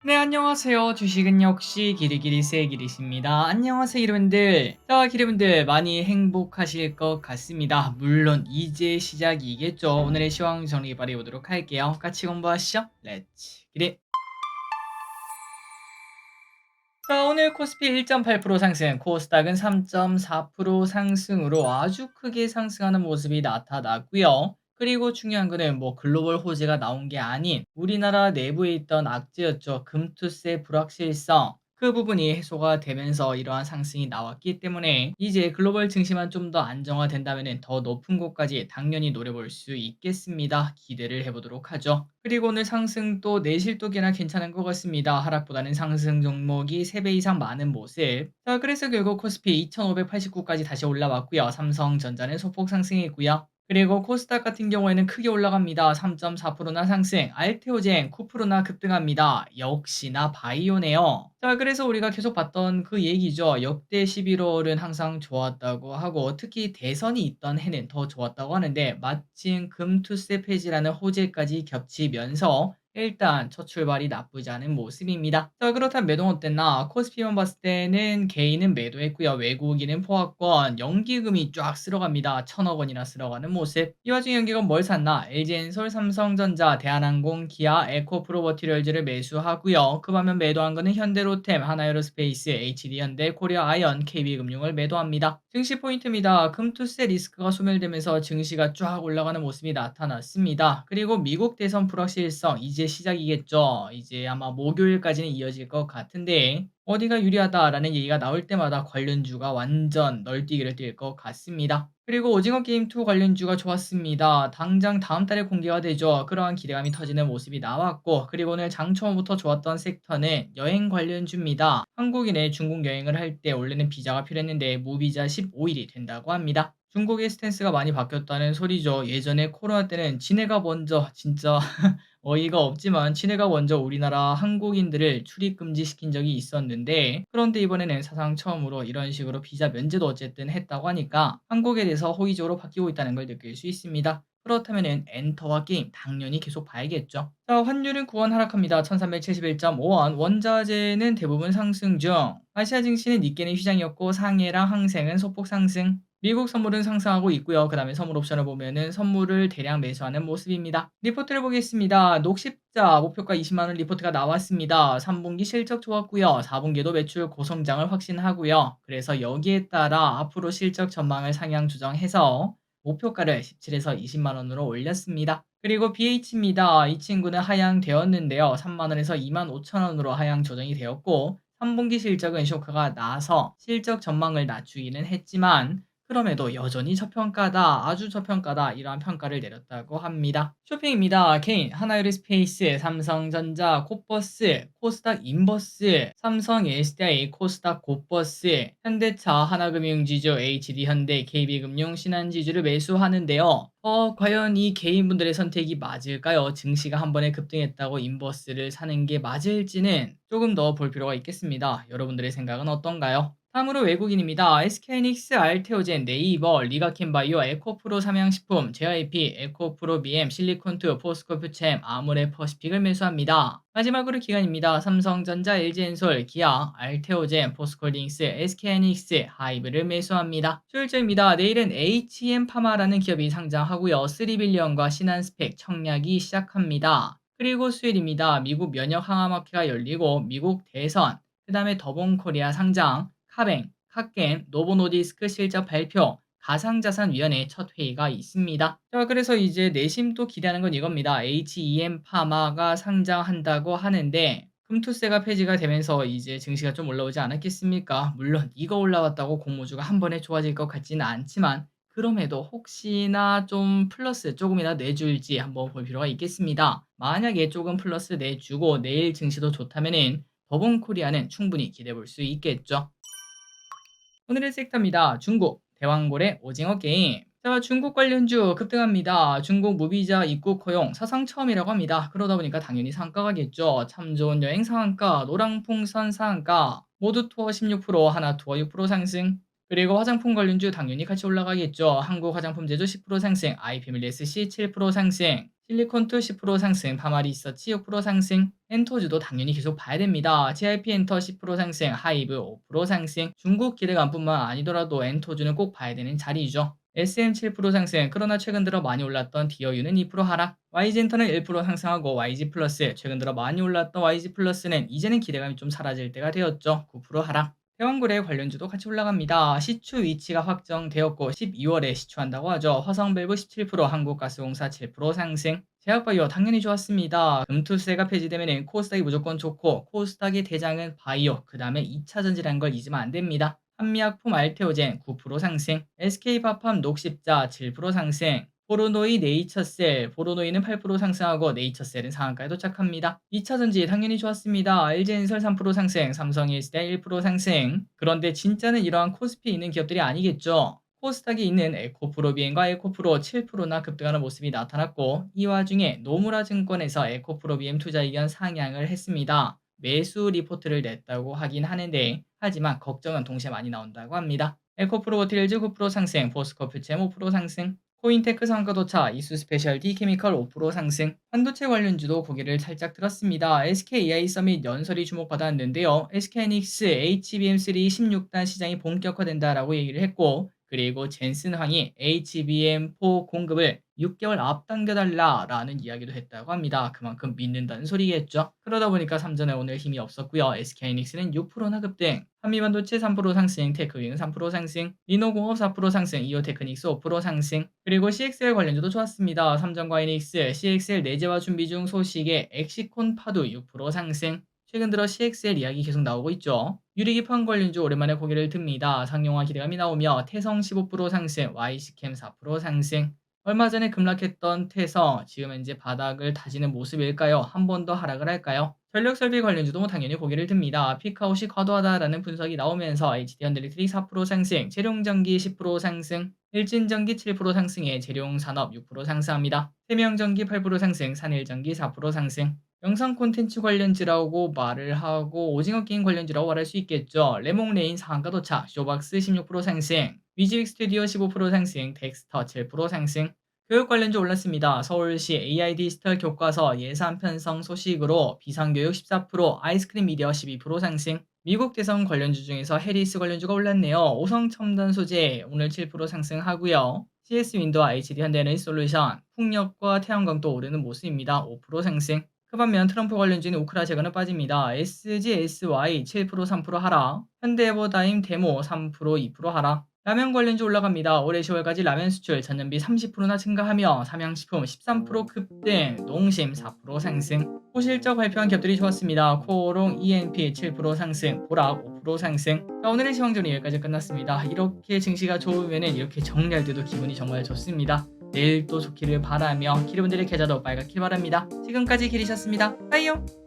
네, 안녕하세요. 주식은 역시 기리기리세 기리십니다. 안녕하세요, 기리분들. 자, 기리분들 많이 행복하실 것 같습니다. 물론 이제 시작이겠죠. 오늘의 시황 정리 발휘해보도록 할게요. 같이 공부하시죠. 렛츠 기리. 자, 오늘 코스피 1.8% 상승, 코스닥은 3.4% 상승으로 아주 크게 상승하는 모습이 나타났고요. 그리고 중요한 거는 글로벌 호재가 나온 게 아닌 우리나라 내부에 있던 악재였죠. 금투세 불확실성. 그 부분이 해소가 되면서 이러한 상승이 나왔기 때문에 이제 글로벌 증시만 좀 더 안정화된다면 더 높은 곳까지 당연히 노려볼 수 있겠습니다. 기대를 해보도록 하죠. 그리고 오늘 상승 또 내실도 꽤나 괜찮은 것 같습니다. 하락보다는 상승 종목이 3배 이상 많은 모습. 자, 그래서 결국 코스피 2589까지 다시 올라왔고요. 삼성전자는 소폭 상승했고요. 그리고 코스닥 같은 경우에는 크게 올라갑니다. 3.4%나 상승, 알테오젠 9%나 급등합니다. 역시나 바이오네요. 자, 그래서 우리가 계속 봤던 그 얘기죠. 역대 11월은 항상 좋았다고 하고 특히 대선이 있던 해는 더 좋았다고 하는데 마침 금투세 폐지라는 호재까지 겹치면서 일단 첫 출발이 나쁘지 않은 모습입니다. 자, 그렇다면 매도 어땠나? 코스피만 봤을 때는 개인은 매도했고요. 외국인은 포화권, 연기금이 쫙 쓸어갑니다. 1,000억 원이나 쓸어가는 모습. 이 와중에 연기금 뭘 샀나? LG엔솔, 삼성전자, 대한항공, 기아, 에코프로버티럴즈를 매수하고요. 그 반면 매도한 거는 현대로템, 하나에어로스페이스, HD현대, 코리아아이언, KB금융을 매도합니다. 증시 포인트입니다. 금투세 리스크가 소멸되면서 증시가 쫙 올라가는 모습이 나타났습니다. 그리고 미국 대선 불확실성 이제 시작이겠죠. 이제 아마 목요일까지는 이어질 것 같은데 어디가 유리하다라는 얘기가 나올 때마다 관련주가 완전 널뛰기를 뛸 것 같습니다. 그리고 오징어 게임 2 관련주가 좋았습니다. 당장 다음 달에 공개가 되죠. 그러한 기대감이 터지는 모습이 나왔고, 그리고 오늘 장 처음부터 좋았던 섹터는 여행 관련주입니다. 한국인의 중국 여행을 할 때 원래는 비자가 필요했는데 무비자 15일이 된다고 합니다. 중국의 스탠스가 많이 바뀌었다는 소리죠. 예전에 코로나 때는 지네가 먼저 진짜 어이가 없지만 친해가 먼저 우리나라 한국인들을 출입 금지시킨 적이 있었는데 그런데 이번에는 사상 처음으로 이런 식으로 비자 면제도 어쨌든 했다고 하니까 한국에 대해서 호의적으로 바뀌고 있다는 걸 느낄 수 있습니다. 그렇다면 엔터와 게임 당연히 계속 봐야겠죠. 자, 환율은 9원 하락합니다. 1371.5원. 원자재는 대부분 상승 중. 아시아 증시는 니케는 휘장이었고 상해랑 항생은 소폭 상승. 미국 선물은 상승하고 있고요. 그 다음에 선물 옵션을 보면은 선물을 대량 매수하는 모습입니다. 리포트를 보겠습니다. 녹십자 목표가 20만 원 리포트가 나왔습니다. 3분기 실적 좋았고요. 4분기도 매출 고성장을 확신하고요. 그래서 여기에 따라 앞으로 실적 전망을 상향 조정해서 목표가를 17에서 20만 원으로 올렸습니다. 그리고 BH입니다. 이 친구는 하향되었는데요. 3만 원에서 2만 5천 원으로 하향 조정이 되었고 3분기 실적은 쇼크가 나서 실적 전망을 낮추기는 했지만 그럼에도 여전히 저평가다, 아주 저평가다 이러한 평가를 내렸다고 합니다. 쇼핑입니다. 개인, 하나유리스페이스, 삼성전자, 콧버스, 코스닥 인버스, 삼성 SDI, 코스닥 곧버스, 현대차, 하나금융지주, HD현대, KB금융, 신한지주를 매수하는데요. 과연 이 개인분들의 선택이 맞을까요? 증시가 한 번에 급등했다고 인버스를 사는 게 맞을지는 조금 더 볼 필요가 있겠습니다. 여러분들의 생각은 어떤가요? 다음으로 외국인입니다. SK하이닉스, 알테오젠, 네이버, 리가켄바이오, 에코프로 삼양식품, JYP, 에코프로 BM, 실리콘투, 포스코퓨챔, 아모레퍼시픽을 매수합니다. 마지막으로 기관입니다. 삼성전자, LG엔솔, 기아, 알테오젠, 포스코홀딩스, SK하이닉스, 하이브를 매수합니다. 수요일절입니다. 내일은 HM파마라는 기업이 상장하고요. 3빌리언과 신한스펙, 청약이 시작합니다. 그리고 수요일입니다. 미국 면역 항암학회가 열리고 미국 대선, 그 다음에 더본코리아 상장, 카뱅, 카겜, 노보노디스크 실적 발표, 가상자산위원회 첫 회의가 있습니다. 자, 그래서 이제 내심 또 기대하는 건 이겁니다. HEM 파마가 상장한다고 하는데 금투세가 폐지가 되면서 이제 증시가 좀 올라오지 않았겠습니까? 물론 이거 올라왔다고 공모주가 한 번에 좋아질 것 같지는 않지만 그럼에도 혹시나 좀 플러스 조금이나 내줄지 한번 볼 필요가 있겠습니다. 만약에 조금 플러스 내주고 내일 증시도 좋다면은 더본코리아는 충분히 기대해 볼 수 있겠죠. 오늘의 섹터입니다. 중국, 대왕고래, 오징어 게임. 자, 중국 관련주 급등합니다. 중국 무비자 입국 허용 사상 처음이라고 합니다. 그러다 보니까 당연히 상가가겠죠. 참 좋은 여행 상한가, 노랑풍선 상한가, 모두 투어 16%, 하나 투어 6% 상승. 그리고 화장품 관련주 당연히 같이 올라가겠죠. 한국 화장품 제조 10% 상승, 아이패밀리 SC 7% 상승, 실리콘투 10% 상승, 파마리서치 6% 상승, 엔토주도 당연히 계속 봐야 됩니다. GIP 엔터 10% 상승, 하이브 5% 상승, 중국 기대감뿐만 아니더라도 엔토주는 꼭 봐야 되는 자리이죠. SM 7% 상승, 그러나 최근 들어 많이 올랐던 디어유는 2% 하락, YG엔터는 1% 상승하고 YG 플러스, 최근 들어 많이 올랐던 YG 플러스는 이제는 기대감이 좀 사라질 때가 되었죠. 9% 하락. 태왕거래 관련주도 같이 올라갑니다. 시추 위치가 확정되었고 12월에 시추한다고 하죠. 화성밸브 17%, 한국가스공사 7% 상승. 제약바이오 당연히 좋았습니다. 금투세가 폐지되면 코스닥이 무조건 좋고 코스닥의 대장은 바이오, 그 다음에 2차전지라는 걸 잊으면 안 됩니다. 한미약품 알테오젠 9% 상승, SK밥팜 녹십자 7% 상승, 포르노이 네이처셀, 포르노이는 8% 상승하고 네이처셀은 상한가에 도착합니다. 2차전지 당연히 좋았습니다. LG엔설 3% 상승, 삼성일스텐 1% 상승. 그런데 진짜는 이러한 코스피에 있는 기업들이 아니겠죠. 코스닥에 있는 에코프로비엠과 에코프로 7%나 급등하는 모습이 나타났고 이 와중에 노무라 증권에서 에코프로비엠 투자 의견 상향을 했습니다. 매수 리포트를 냈다고 하긴 하는데 하지만 걱정은 동시에 많이 나온다고 합니다. 에코프로 워틸즈 9% 상승, 포스코퓨챔 5% 상승, 코인테크 상가도차, 이수스페셜티 케미컬 5% 상승, 반도체 관련주도 고개를 살짝 들었습니다. SKEI 서밋 연설이 주목받았는데요. SK하이닉스 HBM3 16단 시장이 본격화된다라고 얘기를 했고 그리고 젠슨황이 HBM4 공급을 6개월 앞당겨달라라는 이야기도 했다고 합니다. 그만큼 믿는다는 소리겠죠. 그러다 보니까 삼전에 오늘 힘이 없었고요. SK하이닉스는 6%나 급등, 한미반도체 3% 상승, 테크윙은 3% 상승, 리노공업 4% 상승, 이오테크닉스 5% 상승, 그리고 CXL 관련주도 좋았습니다. 삼전과 하이닉스, CXL 내재화 준비 중 소식에 엑시콘 파도 6% 상승. 최근 들어 CXL 이야기 계속 나오고 있죠. 유리기판 관련주 오랜만에 고개를 듭니다. 상용화 기대감이 나오며 태성 15% 상승, Y스캠 4% 상승. 얼마 전에 급락했던 태성, 지금 현재 바닥을 다지는 모습일까요? 한 번 더 하락을 할까요? 전력설비 관련주도 당연히 고개를 듭니다. 피크아웃이 과도하다라는 분석이 나오면서 HD현대리트릭 4% 상승, 재룡전기 10% 상승, 일진전기 7% 상승에 재룡산업 6% 상승합니다. 세명전기 8% 상승, 산일전기 4% 상승. 영상 콘텐츠 관련주라고 말을 하고 오징어 게임 관련주라고 말할 수 있겠죠. 레몽레인 상한가 도착, 쇼박스 16% 상승, 위즈윅 스튜디오 15% 상승, 덱스터 7% 상승. 교육 관련주 올랐습니다. 서울시 AI 디지털 교과서 예산 편성 소식으로 비상교육 14%, 아이스크림 미디어 12% 상승. 미국 대선 관련주 중에서 해리스 관련주가 올랐네요. 오성 첨단 소재 오늘 7% 상승하고요. CS 윈도와 HD 현대에너지 솔루션, 풍력과 태양광도 오르는 모습입니다. 5% 상승. 그 반면 트럼프 관련주는 우크라 재건은 빠집니다. SGSY 7% 3% 하락, 현대에버다임 데모 3% 2% 하락. 라면 관련주 올라갑니다. 올해 10월까지 라면 수출 전년비 30%나 증가하며 삼양식품 13% 급등, 농심 4% 상승. 호실적 발표한 기업들이 좋았습니다. 코오롱 ENP 7% 상승, 보락 5% 상승. 자, 오늘의 시황전이 여기까지 끝났습니다. 이렇게 증시가 좋으면은 이렇게 정리할 때도 기분이 정말 좋습니다. 내일 또 좋기를 바라며 기르분들의 계좌도 빨갛길 바랍니다. 지금까지 기리셨습니다. 빠이요.